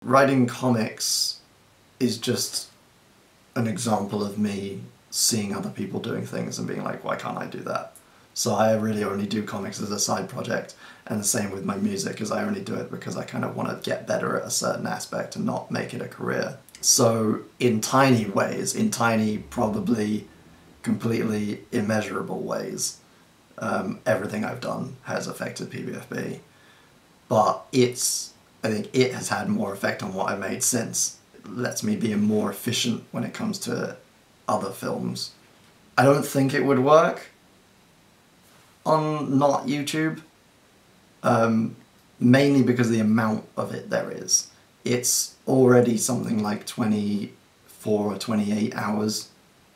writing comics is just an example of me seeing other people doing things and being like, why can't I do that? So I really only do comics as a side project, and the same with my music, is I only do it because I kind of want to get better at a certain aspect and not make it a career. So in tiny ways, in tiny, probably completely immeasurable ways, everything I've done has affected PBFB. But I think it has had more effect on what I've made since. It lets me be more efficient when it comes to other films. I don't think it would work on not YouTube, mainly because of the amount of it there is. It's already something like 24 or 28 hours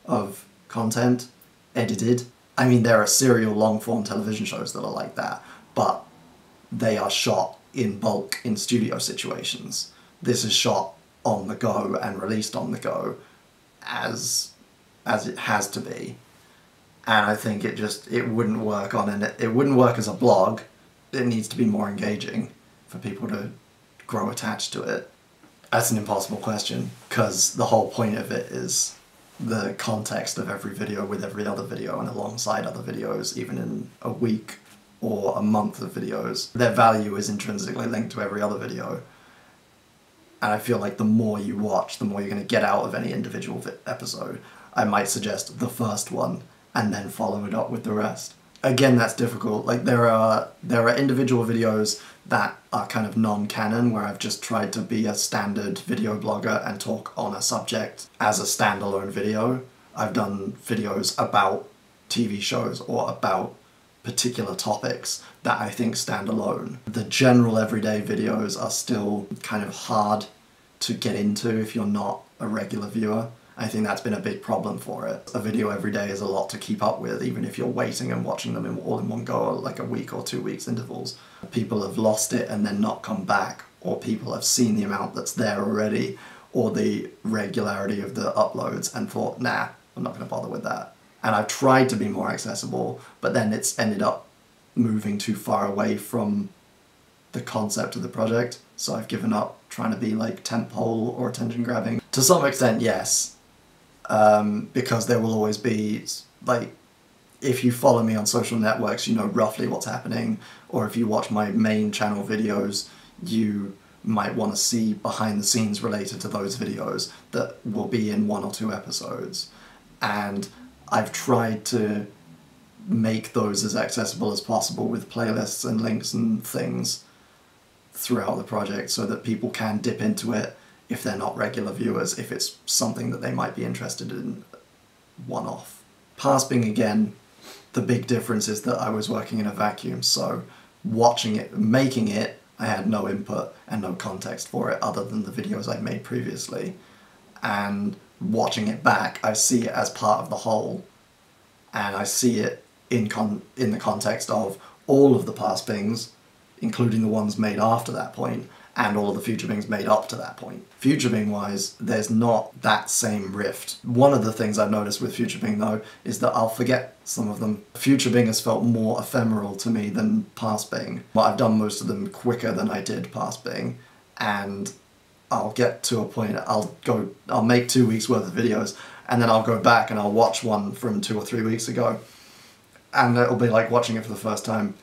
of content edited. I mean, there are serial long-form television shows that are like that, but they are shot in bulk in studio situations. This is shot on the go and released on the go as it has to be. And I think it wouldn't work it wouldn't work as a blog. It needs to be more engaging for people to grow attached to it. That's an impossible question, because the whole point of it is the context of every video with every other video and alongside other videos, even in a week or a month of videos. Their value is intrinsically linked to every other video. And I feel like the more you watch, the more you're going to get out of any individual episode. I might suggest the first one and then follow it up with the rest. Again, that's difficult. Like there are individual videos that are kind of non-canon, where I've just tried to be a standard video blogger and talk on a subject as a standalone video. I've done videos about TV shows or about particular topics that I think stand alone. The general everyday videos are still kind of hard to get into if you're not a regular viewer. I think that's been a big problem for it. A video every day is a lot to keep up with, even if you're waiting and watching them all in one go, like a week or 2 weeks intervals. People have lost it and then not come back, or people have seen the amount that's there already, or the regularity of the uploads and thought, nah, I'm not going to bother with that. And I've tried to be more accessible, but then it's ended up moving too far away from the concept of the project, so I've given up trying to be like tentpole or attention grabbing. To some extent, yes. Because there will always be, like, if you follow me on social networks, you know roughly what's happening, or if you watch my main channel videos, you might want to see behind the scenes related to those videos that will be in 1 or 2 episodes. And I've tried to make those as accessible as possible with playlists and links and things throughout the project, so that people can dip into it if they're not regular viewers, if it's something that they might be interested in one-off. Pasping, again, the big difference is that I was working in a vacuum, so watching it, making it, I had no input and no context for it other than the videos I'd made previously. And watching it back, I see it as part of the whole, and I see it in the context of all of the paspings, including the ones made after that point, and all of the future bings made up to that point. Future bing wise, there's not that same rift. One of the things I've noticed with future bing though is that I'll forget some of them. Future bing has felt more ephemeral to me than past bing. But I've done most of them quicker than I did past bing, and I'll get to a point, I'll make 2 weeks worth of videos, and then I'll go back and I'll watch one from 2 or 3 weeks ago, and it'll be like watching it for the first time,